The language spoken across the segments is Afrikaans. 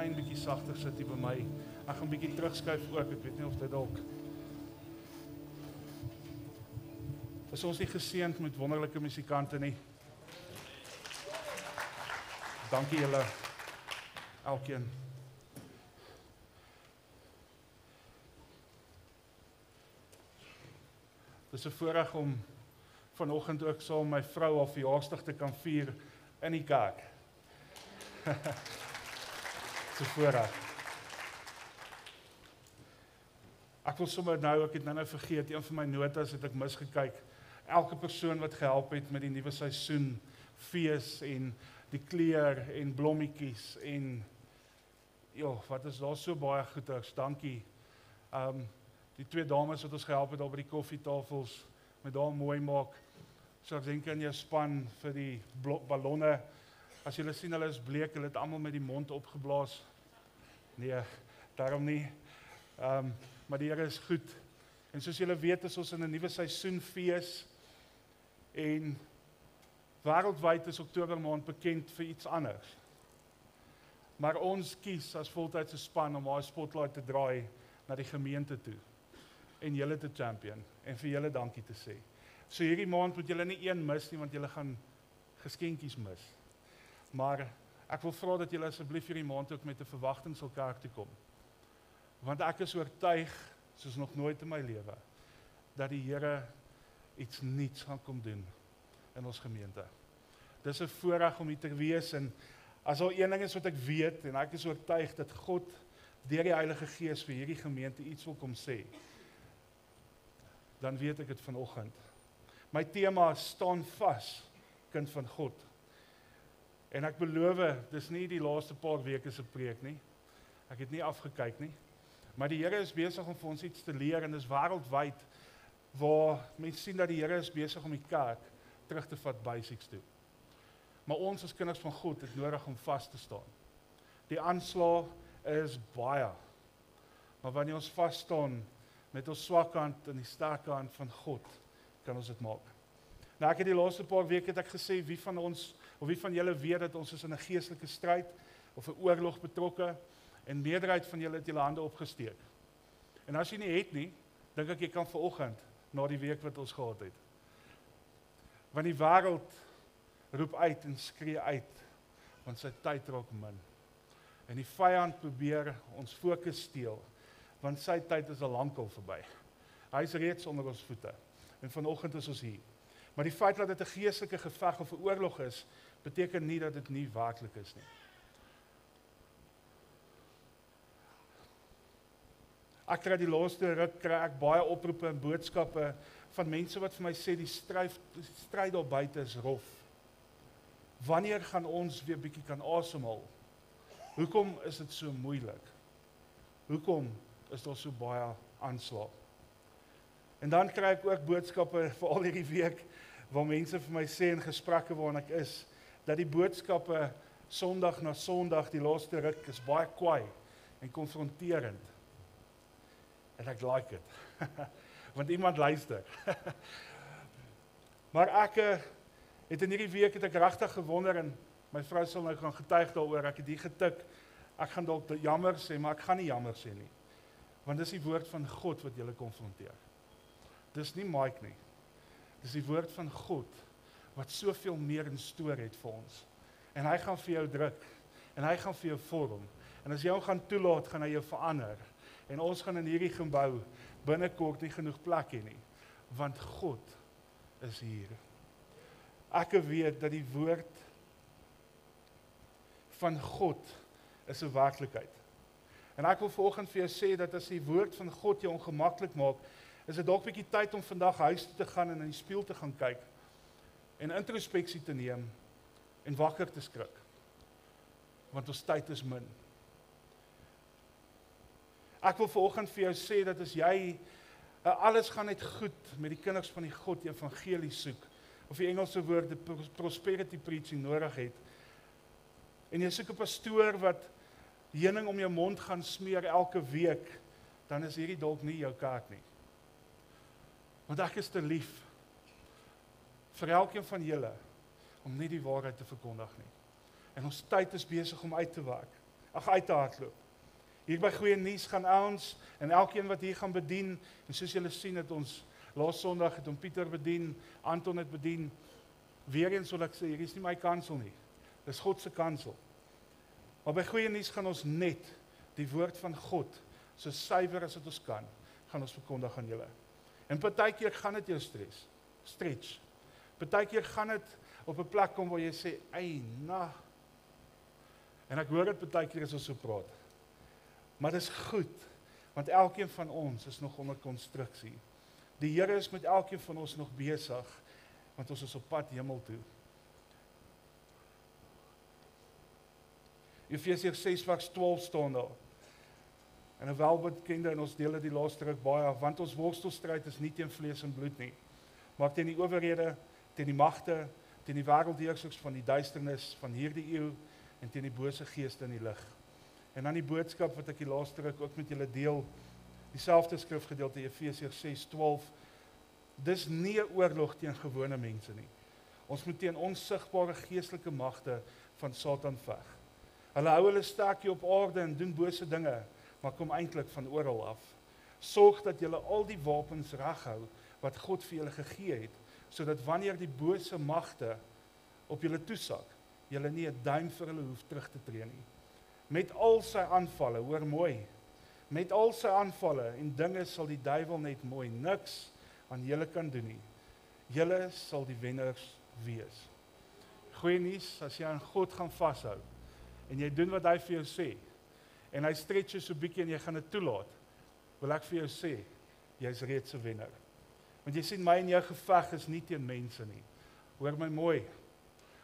klein bietjie sagter sit hier by my. Ek gaan bietjie terugskuif ook, ek weet nie of dit dalk. Is ons nie geseënd met wonderlike musikante nie? Dankie julle, elkeen. Dit is 'n voorreg om vanoggend ook saam my vrou haar verjaarsdag te kan vier in die kerk. Dit is 'n voorreg. Ek wil sommer nou, ek het nou vergeet, een van my notas het ek misgekyk. Elke persoon wat gehelp het met die nuwe seisoen, fees en die kleur en blommetjies en wat is daar so baie goeders, dankie. Die twee dames wat ons gehelp het daar by die koffietafels, met daar mooi maak. So ek dink aan jou span vir die ballonne. As julle sien, hulle is bleek, hulle het almal met die mond opgeblaas. Nee, daarom nie. Maar die Here is goed. En soos julle weet, is ons in 'n nuwe seisoen fees. En wêreldwyd is Oktober maand bekend vir iets anders. Maar ons kies as voltydse span om haar spotlight te draai na die gemeente toe. En julle te champion. En vir julle dankie te sê. So hierdie maand moet julle nie een mis nie, want julle gaan geskenkies mis. Maar ek wil vra dat julle asseblief hierdie maand ook met 'n verwagting sal kerk toe kom. Want ek is oortuig, soos nog nooit in my lewe, dat die Here iets nuuts gaan kom doen in ons gemeente. Dis 'n voorreg om hier te wees, en as al een ding is wat ek weet, en ek is oortuig dat God deur die Heilige Gees vir hierdie gemeente iets wil kom sê, dan weet ek dit vanoggend. My tema staan vas, kind van God. En ek beloof, dis nie die laaste paar weke se preek nie. Ek het nie afgekyk nie. Maar die Here is besig om vir ons iets te leer, en dis wêreldwyd waar mense sien dat die Here is besig om die kerk terug te vat basics toe. Maar ons as kinders van God het nodig om vas te staan. Die aanslag is baie. Maar wanneer ons vas staan met ons swak kant en die sterk kant van God, kan ons dit maak. Nou ek het die laaste paar weke het ek gesê, wie van ons, of wie van julle weet dat ons is in 'n geestelike stryd, of 'n oorlog betrokke, en meerderheid van julle het julle hande opgesteek. En as jy nie het nie, dink ek jy kan vanoggend, na die week wat ons gehad het. Want die wêreld roep uit en skree uit, want sy tyd raak min. En die vyand probeer ons fokus steel, want sy tyd is al lankal verby. Hy is reeds onder ons voete, en vanoggend is ons hier. Maar die feit dat dit 'n geestelike geveg of 'n oorlog is, beteken nie dat dit nie werklik is nie. Ek kry die laaste ruk, kry ek baie oproepe en boodskappe van mense wat vir my sê, die stryd daar buite is rof. Wanneer gaan ons weer bietjie kan asemhaal? Hoekom is dit so moeilik? Hoekom is daar so baie aanslag? En dan kry ek ook boodskappe vir al hierdie week, waar mense vir my sê in gesprekke waarin ek is, dat die boodskappe Sondag na Sondag, die laaste ruk, is baie kwaai en konfronterend. En ek like dit, want iemand luister. Maar ek het in hierdie week het ek regtig gewonder, en my vrou sal nou gaan getuig daaroor, ek het hier getik, ek gaan dalk jammer sê, maar ek gaan nie jammer sê nie. Want dis die woord van God wat julle konfronteer. Dis nie Mike nie. Dis die woord van God, wat soveel meer in stoor het vir ons. En hy gaan vir jou druk, en hy gaan vir jou vorm. En as jy hom gaan toelaat, gaan hy jou verander. En ons gaan in hierdie gebou binnekort nie genoeg plek hê nie, want God is hier. Ek weet dat die woord van God is 'n werklikheid. En ek wil vanoggend vir jou sê dat as die woord van God jou ongemaklik maak, is dit dalk 'n bietjie tyd om vandag huis toe te gaan en in die spieël te gaan kyk en introspeksie te neem en wakker te skrik. Want ons tyd is min. Ek wil vanoggend vir jou sê dat as jy alles gaan net goed met die kinders van die God die evangelie soek, of die Engelse woord die prosperity preaching nodig het, en jy soek 'n pastoor wat heuning om jou mond gaan smeer elke week, dan is hierdie dalk nie jou kerk nie. Want ek is te lief vir elkeen van julle om nie die waarheid te verkondig nie. En ons tyd is besig om uit te werk. uit te hardloop. Hier by Goeie Nuus gaan ons, en elkeen wat hier gaan bedien, en soos julle sien het ons, laas Sondag het Pieter bedien, Anton het bedien, weer eens wil ek sê, hier is nie my kansel nie, dis God se kansel. Maar by Goeie Nuus gaan ons net die woord van God, so suiwer as wat ons kan, gaan ons verkondig aan julle. En partykeer gaan dit jou stretch. Partykeer gaan dit op 'n plek kom waar jy sê, "Ei, na." En ek hoor dit partykeer as ons so praat. Maar dis goed, want elkeen van ons is nog onder konstruksie. Die Here is met elkeen van ons nog besig, want ons is op pad hemel toe. Efesiërs 6:12 staan daar. En 'n welbekende, en ons deel dit die laaste ruk baie, want ons worstelstryd is nie teen vlees en bloed nie, maar teen die owerhede, teen die magte, teen die wêreldheersers van die duisternis van hierdie eeu en teen die bose geeste in die lig. En dan die boodskap wat ek die laaste ruk ook met julle deel, dieselfde skrifgedeelte Efesiërs 6:12. Dis nie 'n oorlog teen gewone mense nie. Ons moet teen onsigbare geestelike magte van Satan veg. Hulle hou hulle staakie op aarde en doen bose dinge, maar kom eintlik van oral af. Sorg dat julle al die wapens reghou wat God vir julle gegee het, sodat wanneer die bose magte op julle toesak, julle nie 'n duim vir hulle hoef terug te tree nie. Met al sy aanvalle, hoor mooi, met al sy aanvalle en dinge sal die duiwel net mooi niks aan julle kan doen nie. Julle sal die wenners wees. Goeie nuus, as jy aan God gaan vashou, en jy doen wat hy vir jou sê, en hy stretch jou so bietjie en jy gaan dit toelaat, wil ek vir jou sê, jy's reeds 'n wenner. Want jy sien, my en jou geveg is nie teen mense nie. Hoor my mooi,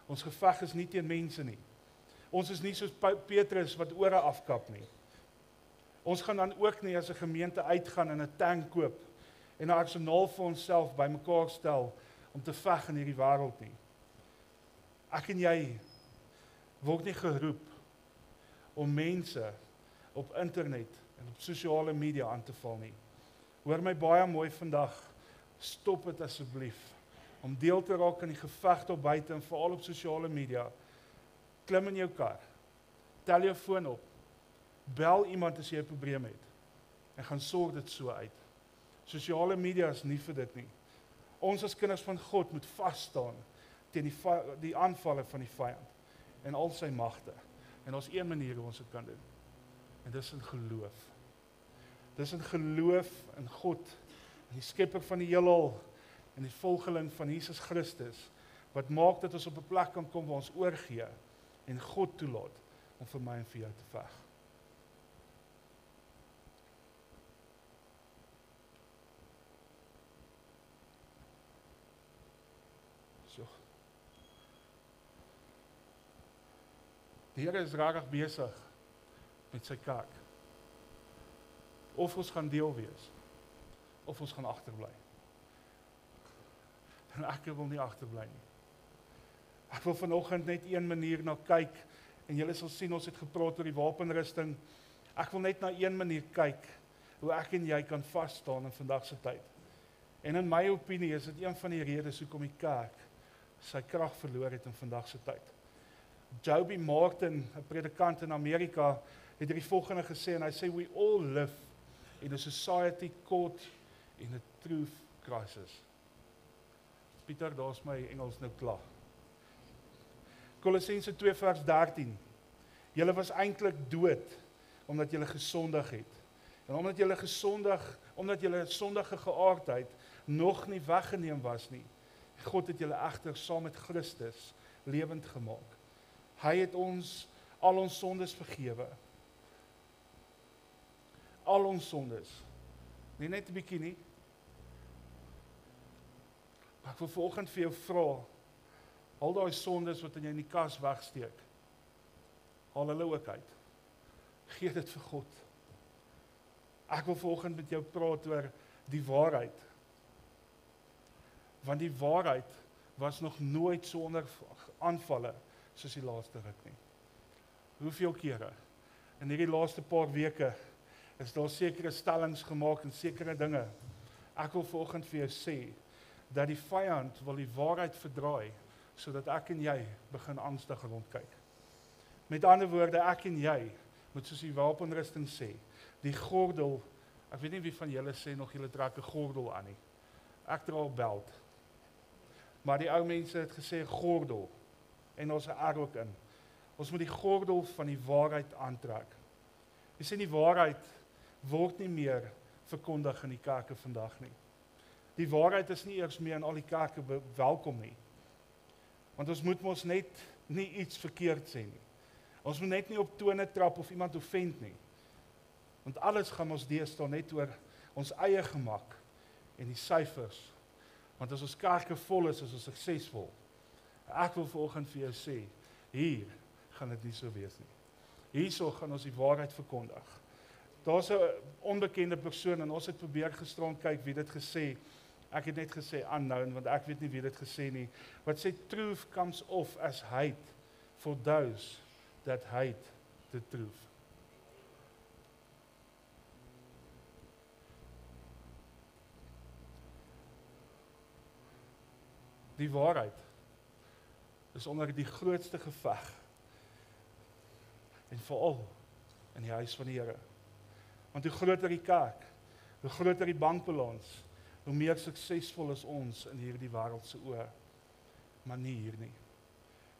ons geveg is nie teen mense nie. Ons is nie soos Petrus wat ore afkap nie. Ons gaan dan ook nie as 'n gemeente uitgaan en 'n tank koop, en 'n arsenaal vir onsself bymekaar stel, om te veg in hierdie wêreld nie. Ek en jy word nie geroep om mense op internet en op sosiale media aan te val nie. Hoor my baie mooi vandag, stop dit asseblief, om deel te raak aan die geveg daar buite en veral op sosiale media. Klim in jou kar, tel jou foon op, bel iemand as jy 'n probleem het, en gaan sorg dit so uit. Sosiale media is nie vir dit nie. Ons as kinders van God moet vas staan teen die aanvalle van die vyand en al sy magte. En ons een manier hoe ons dit kan doen. En dis in geloof. Dis in geloof in God, in die skepper van die heelal en die volgeling van Jesus Christus, wat maak dat ons op 'n plek kan kom waar ons oorgee en God toelaat om vir my en vir jou te veg. So. Die Here is regtig besig met sy kerk. Of ons gaan deel wees, of ons gaan agterbly. En ek wil nie agterbly nie. Ek wil vanoggend net een manier na kyk, en julle sal sien, ons het gepraat oor die wapenrusting. Ek wil net na een manier kyk, hoe ek en jy kan vas staan in vandag se tyd. En in my opinie is dit een van die redes hoekom die kerk sy krag verloor het in vandag se tyd. Joby Martin, 'n predikant in Amerika, het die volgende gesê, en hy sê, we all live in a society caught in a truth crisis. Pieter, daar's my Engels nou klaar. Kolossense 2 vers 13. Julle was eintlik dood, omdat julle gesondig het. En omdat julle sondige geaardheid nog nie weggeneem was nie, God het julle egter saam met Christus lewend gemaak. Hy het ons al ons sondes vergewe. Al ons sondes. Nie net 'n bietjie nie. Maar ek wil vanoggend vir jou vra, al daai sondes wat jy in die kas wegsteek, haal hulle ook uit. Gee dit vir God. Ek wil vanoggend met jou praat oor die waarheid. Want die waarheid was nog nooit so onder aanvalle soos die laaste ruk nie. Hoeveel kere? In hierdie laaste paar weke is daar sekere stellings gemaak en sekere dinge. Ek wil vanoggend vir jou sê, dat die vyand wil die waarheid verdraai, sodat ek en jy begin angstig rondkyk. Met ander woorde, ek en jy moet soos die wapenrusting sê, die gordel, ek weet nie wie van julle sê nog julle trek 'n gordel aan nie. Ek dra 'n belt. Maar die ou mense het gesê gordel, en ons R ook in. Ons moet die gordel van die waarheid aantrek. Jy sê die waarheid word nie meer verkondig in die kerke vandag nie. Die waarheid is nie eers meer in al die kerke welkom nie. Want ons moet mos net nie iets verkeerd sê nie. Ons moet net nie op tone trap of iemand offend nie. Want alles gaan ons deesdae net oor ons eie gemak en die syfers. Want as ons kerke vol is ons suksesvol. Ek wil vanoggend vir jou sê, hier gaan dit nie so wees nie. Hierso gaan ons die waarheid verkondig. Daar's 'n onbekende persoon en ons het probeer gisterond kyk wie dit gesê. Ek het net gesê unknown, want ek weet nie wie dit gesê nie. Wat sê truth comes off as hate for those that hate the truth. Die waarheid is onder die grootste geveg. En veral in die huis van die Here. Want hoe groter die kerk, hoe groter die bankbalans, hoe meer suksesvol is ons in hierdie wêreld se oë. Maar nie hier nie.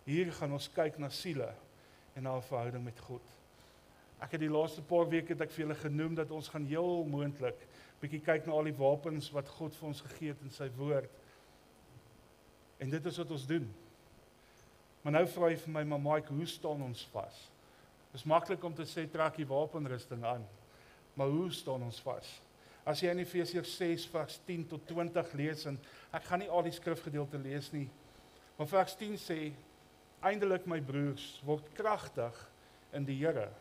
Hier gaan ons kyk na siele en na 'n verhouding met God. Ek het die laaste paar weke het ek vir julle genoem dat ons gaan heel moontlik bietjie kyk na al die wapens wat God vir ons gegee het in sy woord. En dit is wat ons doen. Maar nou vra jy vir my, maar Mike, hoe staan ons vas? Dit is maklik om te sê, trek die wapenrusting aan. Maar hoe staan ons vas? As jy in Efesiërs 6 vers 10 tot 20 lees, en ek gaan nie al die skrifgedeelte lees nie, maar vers 10 sê, eindelik my broers, word kragtig in die Here,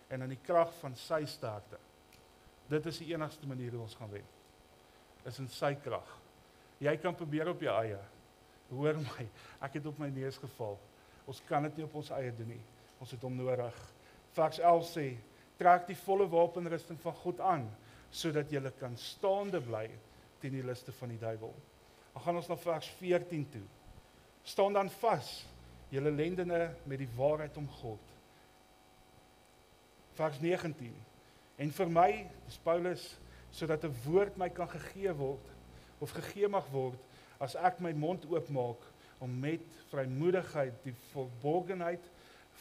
en in die krag van sy sterkte. Dit is die enigste manier hoe ons gaan wen. Is in sy krag. Jy kan probeer op jou eie. Hoor my, ek het op my neus geval. Ons kan dit nie op ons eie doen nie. Ons het hom nodig. Vers 11 sê, trek die volle wapenrusting van God aan, sodat jy kan staande bly teen die liste van die duiwel. Dan gaan ons na vers 14 toe. Staan dan vas, julle lendene met die waarheid om God. Vers 19. En vir my, dis Paulus, sodat 'n woord my kan gegee word, of gegee mag word, as ek my mond oopmaak, om met vrymoedigheid die verborgenheid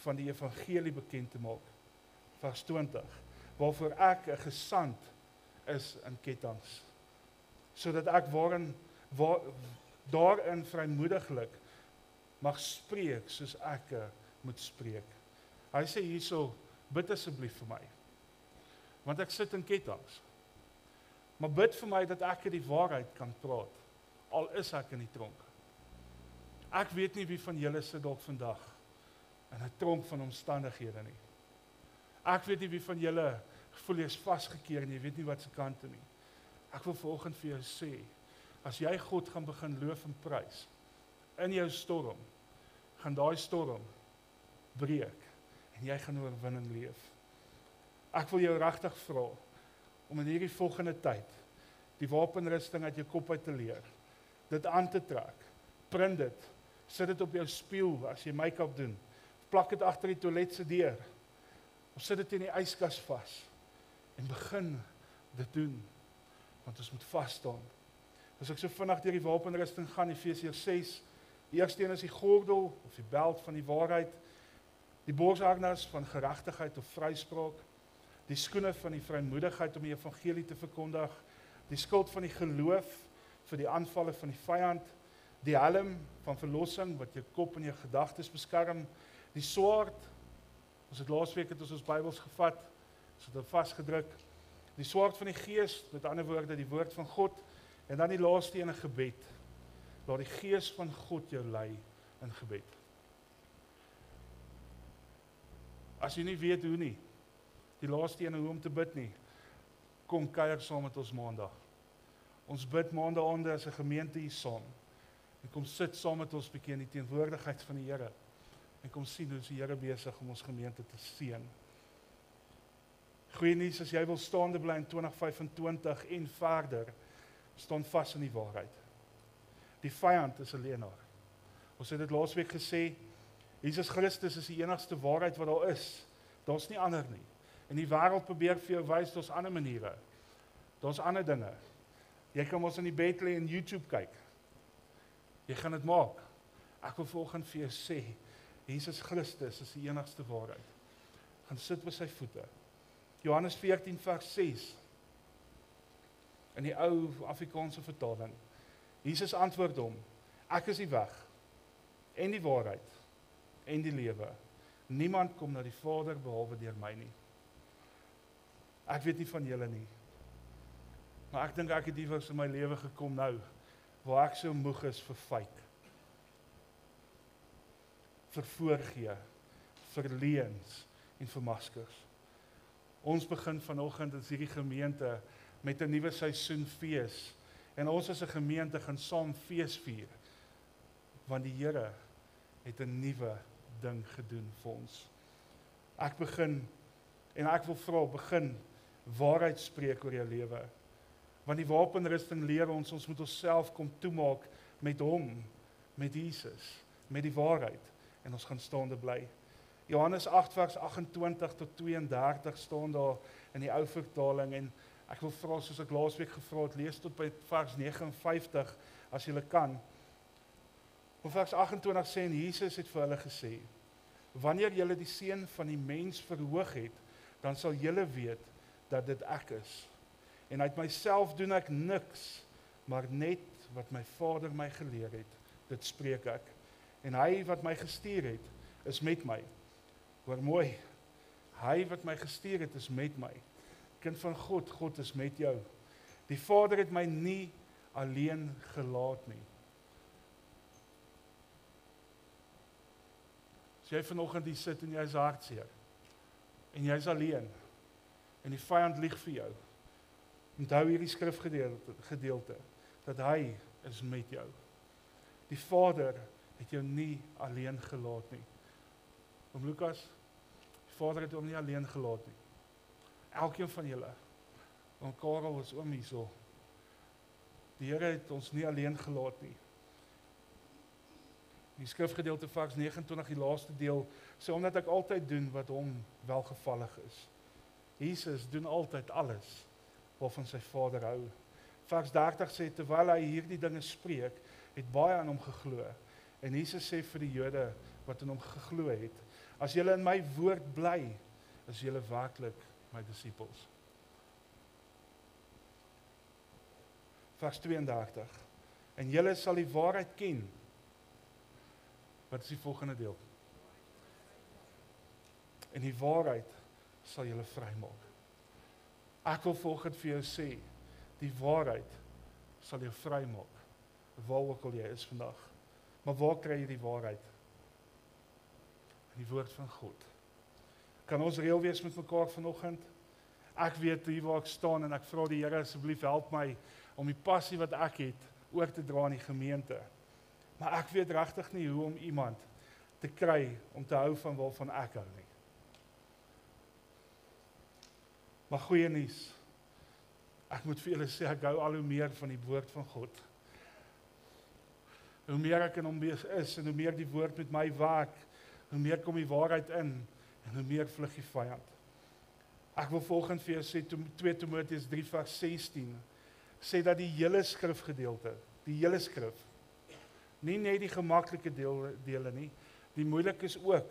van die evangelie bekend te maak. Vers 20. Waarvoor ek 'n gesant is in kettinge, sodat ek daarin vrymoediglik mag spreek soos ek moet spreek. Hy sê hierso, bid asseblief vir my, want ek sit in kettinge. Maar bid vir my dat ek die waarheid kan praat, al is ek in die tronk. Ek weet nie wie van julle sit dalk vandag in 'n tronk van omstandighede nie. Ek weet nie wie van julle voel jy is vasgekeer en jy weet nie wat se kant toe nie. Ek wil vanoggend vir jou sê, as jy God gaan begin loof en prys, in jou storm, gaan daai storm breek en jy gaan oorwinning leef. Ek wil jou regtig vra om in hierdie volgende tyd die wapenrusting uit jou kop uit te leer, dit aan te trek, print dit, sit dit op jou spieël as jy make-up doen, plak dit agter die toilet se deur, of sit dit in die yskas vas, en begin dit doen, want ons moet vas staan. As ek so vinnig deur die wapenrusting gaan, Efesiërs 6, die eerste een is die gordel, of die beld van die waarheid, die borsharnas van geregtigheid of vryspraak, die skoene van die vrymoedigheid om die evangelie te verkondig, die skild van die geloof vir die aanvalle van die vyand, die helm van verlossing wat jou kop en jou gedagtes beskerm, die swaard, ons laasweek het ons Bybels gevat, ons het hom vasgedruk, die swaard van die Gees, met ander woorde die woord van God, en dan die laaste een, 'n gebed. Laat die Gees van God jou lei in gebed. As jy nie weet hoe nie, die laaste een hoe om te bid nie, kom kuier saam met ons maandag. Ons bid maandaande as 'n gemeente hier saam. En kom sit saam met ons bietjie in die teenwoordigheid van die Here. En kom sien hoe die Here besig om ons gemeente te seën. Goeie nuus, as jy wil staande bly in 2025 en verder, staan vas in die waarheid. Die vyand is 'n leienaar. Ons het dit laasweek gesê, Jesus Christus is die enigste waarheid wat daar is. Daar's nie ander nie. En die wêreld probeer vir jou wys, daar's ander maniere. Daar's ander dinge. Jy kan ons in die bed lê en YouTube kyk. Jy gaan dit maak. Ek wil vanoggend vir jou sê, Jesus Christus is die enigste waarheid. Gaan sit by sy voete. Johannes 14 vers 6. In die ou Afrikaanse vertaling. Jesus antwoord hom, ek is die weg, en die waarheid, en die lewe. Niemand kom na die Vader behalwe deur my nie. Ek weet nie van julle nie. Maar ek dink ek het iewers in my lewe gekom nou, waar ek so moeg is vir fake. Vir voorgee, vir leuns en vir maskers. Ons begin vanoggend as hierdie gemeente met 'n nuwe seisoen fees. En ons as 'n gemeente gaan saam fees vier. Want die Here het 'n nuwe ding gedoen vir ons. Ek begin, en ek wil vra, begin waarheid spreek oor jou lewe. Want die wapenrusting leer ons moet onsself kom toemaak met hom, met Jesus, met die waarheid. En ons gaan staande bly. Johannes 8 vers 28 tot 32 staan daar in die ou vertaling. En ek wil vra, soos ek laasweek gevra het, lees tot by vers 59 as jy kan. Op vers 28 sê, en Jesus het vir hulle gesê, wanneer julle die Seun van die mens verhoog het, dan sal julle weet dat dit ek is. En uit myself doen ek niks, maar net wat my Vader my geleer het, dit spreek ek. En hy wat my gestuur het, is met my. Hoor mooi, hy wat my gestuur het, is met my. Kind van God, God is met jou. Die Vader het my nie alleen gelaat nie. As jy vanoggend hier sit en jy is hartseer, en jy is alleen, en die vyand lieg vir jou, onthou hierdie skrifgedeelte, dat hy is met jou. Die Vader het jou nie alleen gelaat nie. Oom Lukas, die Vader het hom nie alleen gelaat nie. Elkeen van julle, oom Karel is oom hierso. Die Here het ons nie alleen gelaat nie. Die skrifgedeelte vers 29, die laaste deel, sê omdat ek altyd doen wat hom welgevallig is. Jesus doen altyd alles waarvan sy Vader hou. Vers 30 sê, terwyl hy hierdie dinge spreek, het baie aan hom geglo. En Jesus sê vir die Jode wat in hom geglo het, as julle in my woord bly, is julle werklik my disippels. Vers 32, en julle sal die waarheid ken. Wat is die volgende deel? En die waarheid sal julle vrymaak. Ek wil volgens vir jou sê, die waarheid sal jou vrymaak, waar ook al jy is vandag. Maar waar kry jy die waarheid? In die woord van God. Kan ons reël wees met mekaar vanoggend? Ek weet hier waar ek staan en ek vra die Here asseblief help my om die passie wat ek het oor te dra in die gemeente. Maar ek weet regtig nie hoe om iemand te kry om te hou van waarvan ek hou nie. Maar goeie nuus. Ek moet vir julle sê, ek hou al hoe meer van die woord van God. Hoe meer ek in hom is en hoe meer die woord met my werk, hoe meer kom die waarheid in en hoe meer vlug die vyand. Ek wil volgens vir jou sê, 2 Timoteus 3 vers 16, sê dat die hele skrifgedeelte, die hele skrif, nie net die gemaklike dele nie, die moeilik is ook.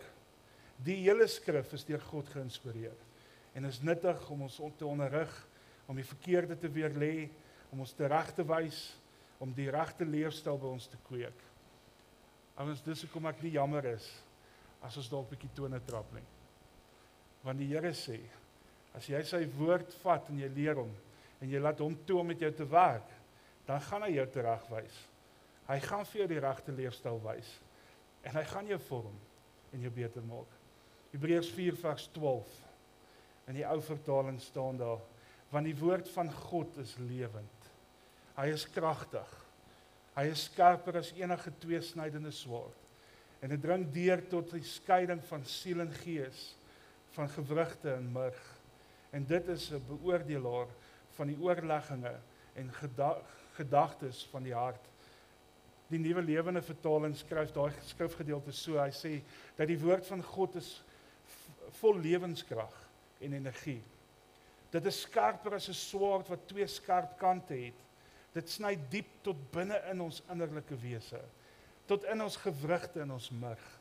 Die hele skrif is deur God geïnspireer en is nuttig om ons te onderrig, om die verkeerde te weerlê, om ons te reg te wys, om die regte leefstyl by ons te kweek. Ouens, dis hoekom ek nie jammer is as ons dalk 'n bietjie tone trap nie. Want die Here sê, as jy sy woord vat en jy leer hom en jy laat hom toe om met jou te werk, dan gaan hy jou teregwys. Hy gaan vir jou die regte leefstyl wys en hy gaan jou vorm en jou beter maak. Hebreërs 4 vers 12. In die ou vertaling staan daar, want die woord van God is lewend. Hy is kragtig. Hy is skerper as enige tweesnydende swaard. En dit dring deur tot die skeiding van siel en gees, van gewrigte en murg. En dit is 'n beoordelaar van die oorlegginge en gedagtes van die hart. Die Nuwe Lewende Vertaling skryf daai skrifgedeelte so, hy sê dat die woord van God is vol lewenskrag en energie. Dit is skerper as 'n swaard wat 2 skerp kante het. Dit sny diep tot binne in ons innerlike wese, tot in ons gewrigte en ons murg.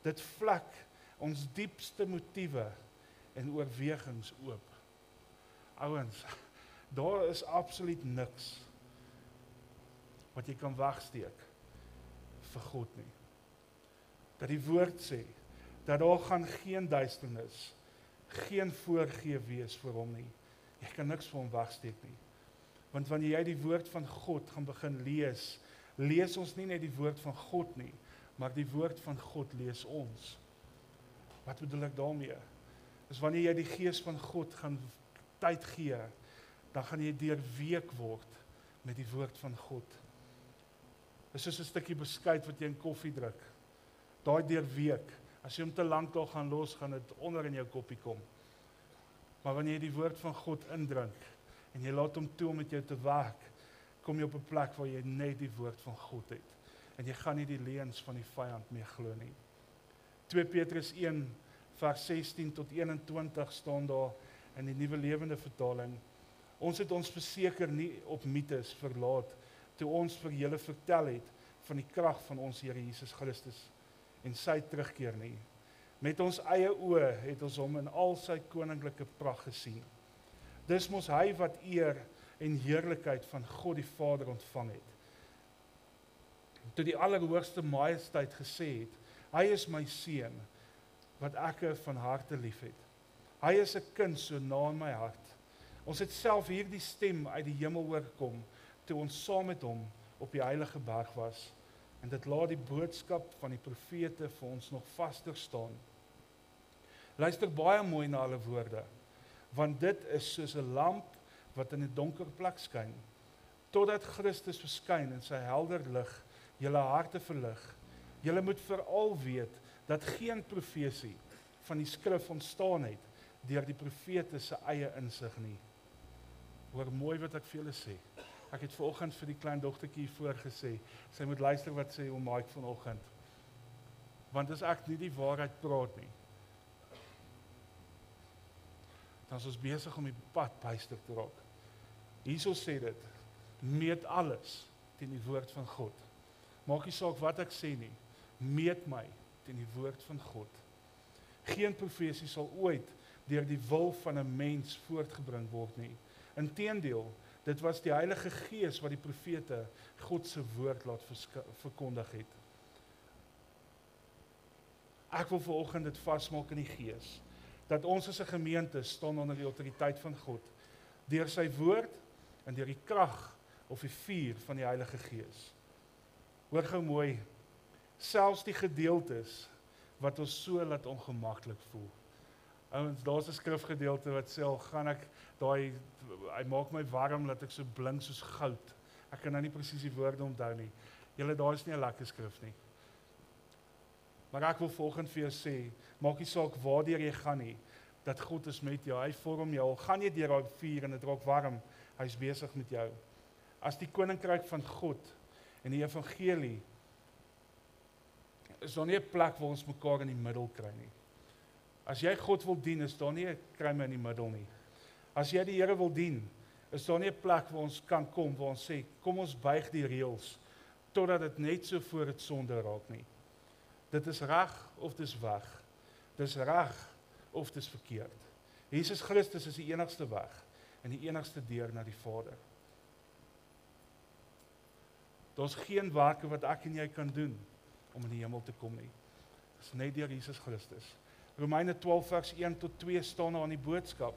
Dit vlek ons diepste motiewe en oorwegings oop. Ouens, daar is absoluut niks wat jy kan wegsteek vir God nie. Dat die woord sê, dat daar gaan geen duisternis, geen voorgee wees vir hom nie. Jy kan niks vir hom wegsteek nie. Want wanneer jy die woord van God gaan begin lees ons nie net die woord van God nie, maar die woord van God lees ons. Wat bedoel ek daarmee? Dis wanneer jy die gees van God gaan tyd gee, dan gaan jy deurweek word met die woord van God. Dis soos 'n stukkie beskuit wat jy in koffie druk. Daai deurweek, as jy hom te lank daar gaan los, gaan dit onder in jou koppie kom. Maar wanneer jy die woord van God indrink, en jy laat hom toe om met jou te werk, kom jy op 'n plek waar jy net die woord van God het. En jy gaan nie die leuns van die vyand meer glo nie. 2 Petrus 1, vers 16 tot 21 staan daar in die Nuwe Lewende Vertaling. Ons het ons verseker nie op mites verlaat, toe ons vir julle vertel het van die krag van ons Here Jesus Christus en sy terugkeer nie. Met ons eie oë het ons hom in al sy koninklike pragt gesien. Dis mos hy wat eer en heerlikheid van God die Vader ontvang het. Toe die Allerhoogste Majesteit gesê het, hy is my seun, wat ek van harte lief het. Hy is 'n kind so na in my hart. Ons het self hierdie stem uit die hemel hoor kom, toe ons saam met hom op die heilige berg was, en dit laat die boodskap van die profete vir ons nog vaster staan. Luister baie mooi na hulle woorde, want dit is soos 'n lamp wat in 'n donker plek skyn, totdat Christus verskyn in sy helder lig, julle harte verlig. Julle moet veral weet, dat geen profesie van die skrif ontstaan het, deur die profete se eie insig nie. Hoor mooi wat ek vir julle sê. Ek het vanoggend vir die klein dogtertjie voorgesê, sy moet luister wat sê oom Mike vanoggend. Want as ek nie die waarheid praat nie, dan is ons besig om die pad byster te raak. Hierso sê dit, meet alles teen die woord van God. Maak nie saak wat ek sê nie, meet my teen die woord van God. Geen profesie sal ooit deur die wil van 'n mens voortgebring word nie. Inteendeel, dit was die Heilige Gees wat die profete God se woord laat verkondig het. Ek wil vanoggend dit vasmaak in die Gees, dat ons as 'n gemeente staan onder die autoriteit van God, deur sy woord en deur die krag of die vuur van die Heilige Gees. Hoor gou mooi, selfs die gedeeltes wat ons so laat ongemaklik voel. Ouens, daar's 'n skrifgedeelte wat sê, al gaan ek hy maak my warm, dat ek so blink soos goud. Ek kan nou nie presies die woorde onthou nie. Julle, daar is nie 'n lekker skrif nie. Maar ek wil volgende vir jou sê, maak nie saak waardeur jy gaan nie, dat God is met jou, hy vorm jou, al gaan jy deur daai vuur en dit raak warm, hy is besig met jou. As die koninkryk van God en die evangelie, is daar nie 'n plek waar ons mekaar in die middel kry nie. As jy God wil dien, is daar nie 'n kruim in die middel nie. As jy die Here wil dien, is daar nie 'n plek waar ons kan kom, waar ons sê, kom ons buig die reëls, totdat dit net so voor dit sonde raak nie. Dit is reg of dis weg. Dis reg of dis verkeerd. Jesus Christus is die enigste weg en die enigste deur na die Vader. Daar's geen werke wat ek en jy kan doen om in die hemel te kom nie. Dis net deur Jesus Christus. Romeine 12 vers 1 tot 2 staan aan die boodskap.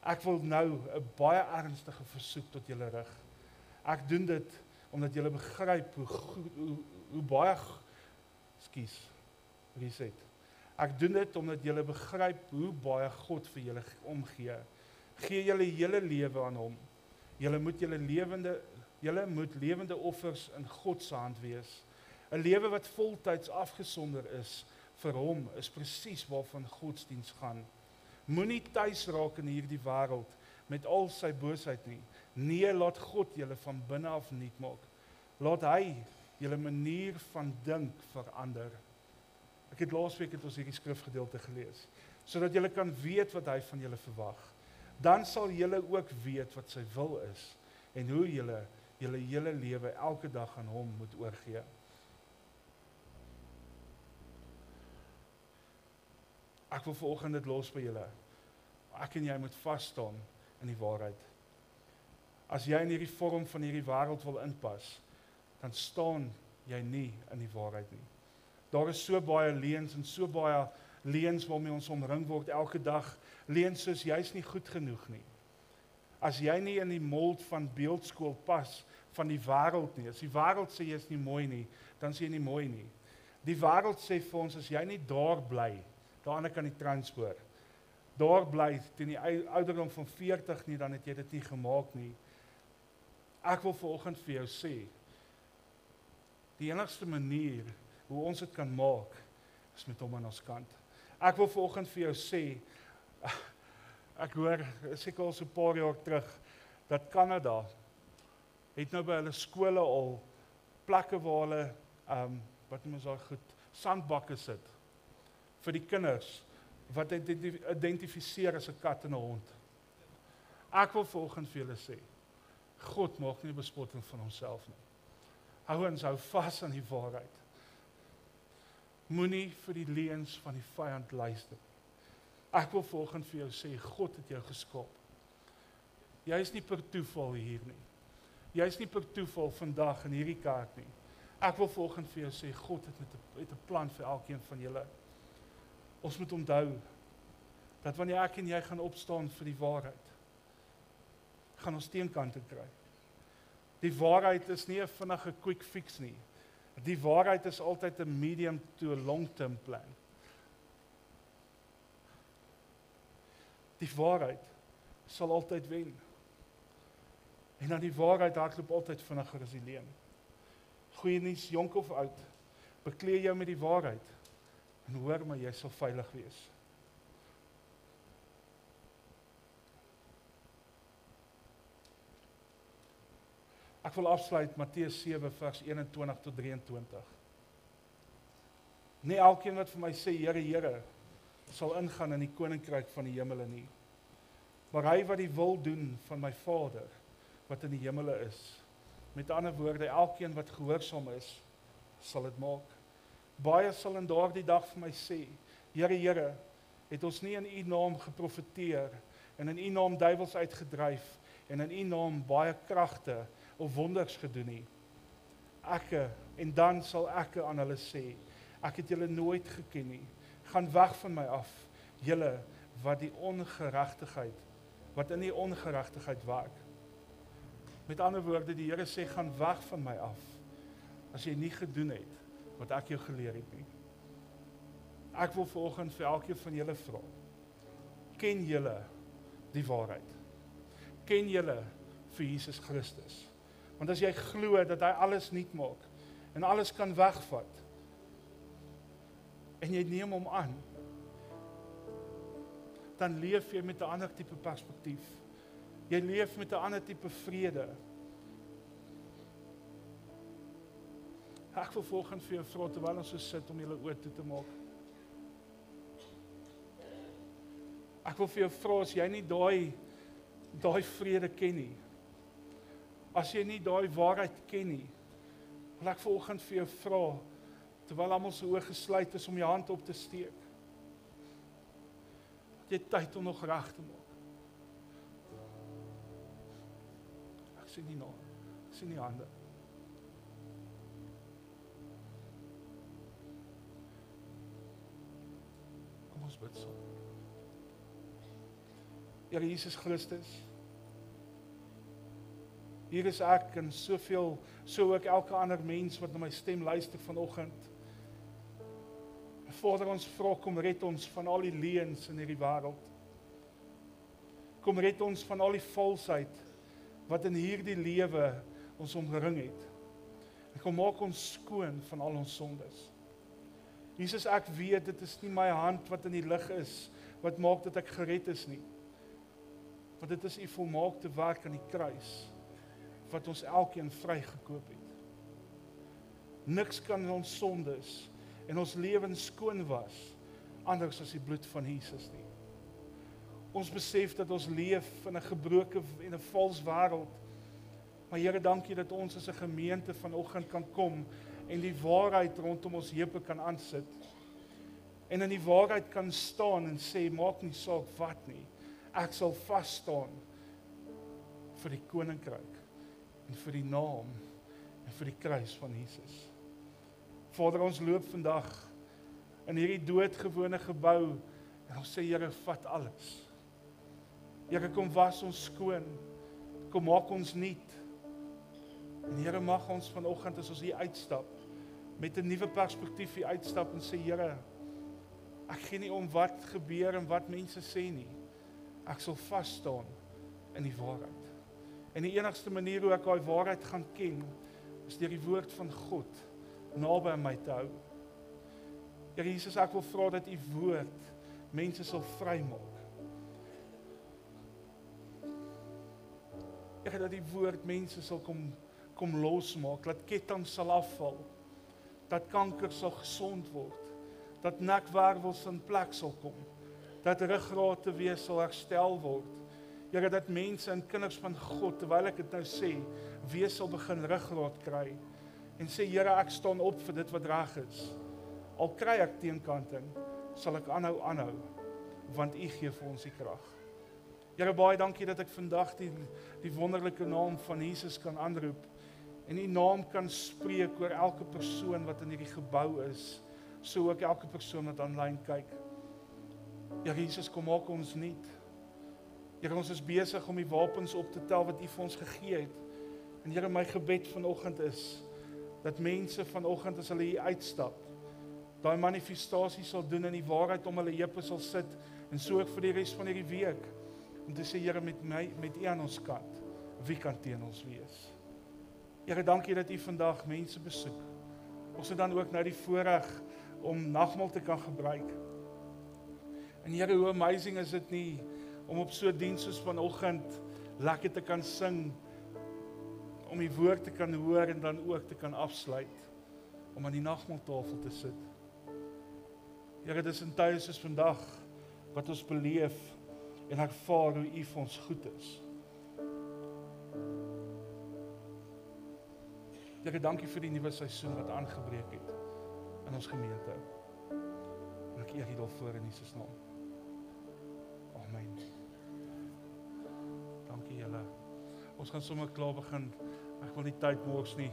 Ek wil nou 'n baie ernstige versoek tot julle rig. Ek doen dit omdat julle begryp hoe baie Ek doen dit omdat julle begryp hoe baie God vir julle omgee. Gee julle hele lewe aan hom. Julle moet lewende offers in God se hand wees. 'n Lewe wat voltyds afgesonder is vir hom is presies waarvan godsdiens gaan. Moenie tuis raak in hierdie wêreld met al sy boosheid nie. Nee, laat God julle van binne af nuut maak. Laat hy julle manier van dink verander. Ek het laasweek ons hierdie skrifgedeelte gelees. sodat julle kan weet wat hy van julle verwag. Dan sal julle ook weet wat sy wil is, en hoe julle hele lewe elke dag aan hom moet oorgee. Ek wil vanoggend dit los by julle. Ek en jy moet vas staan in die waarheid. As jy in hierdie vorm van hierdie wêreld wil inpas, dan staan jy nie in die waarheid nie. Daar is so baie leuns en so baie leuns waarmee ons omring word elke dag. Leuns soos jy's nie goed genoeg nie. As jy nie in die mold van beeldskool pas van die wêreld nie, as die wêreld sê jy is nie mooi nie, dan is jy nie mooi nie. Die wêreld sê vir ons, as jy nie daar bly, daar aan die kant die transport, daar bly teen die ouderdom van 40 nie, dan het jy dit nie gemaak nie. Ek wil vanoggend vir jou sê, die enigste manier hoe ons dit kan maak, is met hom aan ons kant. Ek wil vanoggend vir jou sê, ek hoor, seker al so 'n paar jaar terug, dat Kanada het nou by hulle skole al plekke waar hulle, wat noem ons daar goed, sandbakke sit, vir die kinders, wat identifiseer as 'n kat en 'n hond. Ek wil vanoggend vir julle sê, God maak nie bespotting van homself nie. Ouens, hou vas aan die waarheid. Moenie vir die leuns van die vyand luister. Ek wil vanoggend vir jou sê, God het jou geskaap. Jy is nie per toeval hier nie. Jy is nie per toeval vandag in hierdie kerk nie. Ek wil vanoggend vir jou sê, God het 'n plan vir elkeen van julle. Ons moet onthou, dat wanneer ek en jy gaan opstaan vir die waarheid, gaan ons teenkante kry. Die waarheid is nie 'n vinnige quick fix nie. Die waarheid is altyd 'n medium to a long-term plan. Die waarheid sal altyd wen. En dan die waarheid hardloop altyd vinniger as die leuen. Goeie nuus, jonk of oud, bekleed jou met die waarheid, en hoor maar, jy sal veilig wees. Ek wil afsluit Matteus 7 vers 21 tot 23. Nie elkeen wat vir my sê, Here, Here, sal ingaan in die koninkryk van die hemele nie. Maar hy wat die wil doen van my Vader, wat in die hemele is. Met ander woorde, elkeen wat gehoorsaam is, sal dit maak. Baie sal in daardie dag vir my sê, Here, Here, het ons nie in U naam geprofeteer, en in U naam duiwels uitgedryf, en in U naam baie kragte of wonders gedoen nie. En dan sal ek aan hulle sê, ek het julle nooit geken nie. Gaan weg van my af, julle wat in die ongeregtigheid werk. Met ander woorde, die Here sê, gaan weg van my af, as jy nie gedoen het, wat ek jou geleer het nie. Ek wil vanoggend vir elkeen van julle vra, ken julle die waarheid? Ken julle vir Jesus Christus? Want as jy glo dat hy alles nuut maak, en alles kan wegvat, en jy neem hom aan, dan leef jy met 'n ander tipe perspektief. Jy leef met 'n ander tipe vrede. Ek wil vanoggend vir jou vra, terwyl ons so sit, om julle oë toe te maak. Ek wil vir jou vra, as jy nie daai vrede ken nie, as jy nie daai waarheid ken nie, wil ek vanoggend vir jou vra, terwyl almal se oë gesluit is, om jou hand op te steek. Jy het tyd om nog reg te maak. Ek sien nie nou, ek sien nie hande. Kom ons bid saam. Here Jesus Christus, hier is ek en soveel, so ook elke ander mens wat na my stem luister vanoggend. Vader, ons vra, kom red ons van al die leuns in hierdie wêreld. Kom red ons van al die valsheid wat in hierdie lewe ons omring het. En kom maak ons skoon van al ons sondes. Jesus, ek weet, dit is nie my hand wat in die lig is, wat maak dat ek gered is nie. Want dit is U volmaakte werk aan die kruis, wat ons elkeen vrygekoop het. Niks kan ons sondes en ons lewens skoon was, anders as die bloed van Jesus nie. Ons besef dat ons leef in 'n gebroke en 'n vals wêreld. Maar Here, dankie dat ons as 'n gemeente vanoggend kan kom en die waarheid rondom ons heupe kan aansit. En in die waarheid kan staan en sê, maak nie saak wat nie. Ek sal vas staan vir die koninkryk en vir die naam en vir die kruis van Jesus. Vader, ons loop vandag in hierdie doodgewone gebou en ons sê, Here, vat alles. Here, kom was ons skoon, kom maak ons nuut. En Here, mag ons vanoggend as ons hier uitstap, met 'n nuwe perspektief hier uitstap en sê, Here, ek gee nie om wat gebeur en wat mense sê nie. Ek sal vas staan in die waarheid. En die enigste manier hoe ek daai waarheid gaan ken, is deur die woord van God naby aan my te hou. Here Jesus, ek wil vra dat U woord mense sal vrymaak. Here, dat die woord mense sal kom losmaak, dat ketting sal afval, dat kanker sal gesond word, dat nekwervels in plek sal kom, dat ruggrate weer sal herstel word. Here, dat mense en kinders van God, terwyl ek dit nou sê, weer sal begin ruggraat kry, en sê, Here, ek staan op vir dit wat reg is. Al kry ek teenkanting, sal ek aanhou, want U gee vir ons die krag. Here, baie dankie dat ek vandag die wonderlike naam van Jesus kan aanroep, en U naam kan spreek oor elke persoon wat in hierdie gebou is, so ook elke persoon wat aanlyn kyk. Here Jesus, kom maak ons nuut. Here, ons is besig om die wapens op te tel wat U vir ons gegee het. En Here, my gebed vanoggend is, dat mense vanoggend as hulle hier uitstap, daai manifestasie sal doen in die waarheid om hulle heupe sal sit, en so ook vir die res van hierdie week, om te sê, Here, met U aan ons kant, wie kan teen ons wees? Here, dankie dat U vandag mense besoek. Ons het dan ook nou die voorreg om nagmaal te kan gebruik. En Here, hoe amazing is dit nie, om op so 'n diens soos vanoggend lekker te kan sing, om die woord te kan hoor en dan ook te kan afsluit, om aan die nagmaaltafel te sit. Here, dis in tye soos vandag, wat ons beleef en ervaar hoe U vir ons goed is. Here, dankie vir die nuwe seisoen wat aangebreek het in ons gemeente. En ek eer U daarvoor in Jesus naam. Amen. Dankie julle. Ons gaan sommer klaar begin. Ek wil nie tyd mors nie.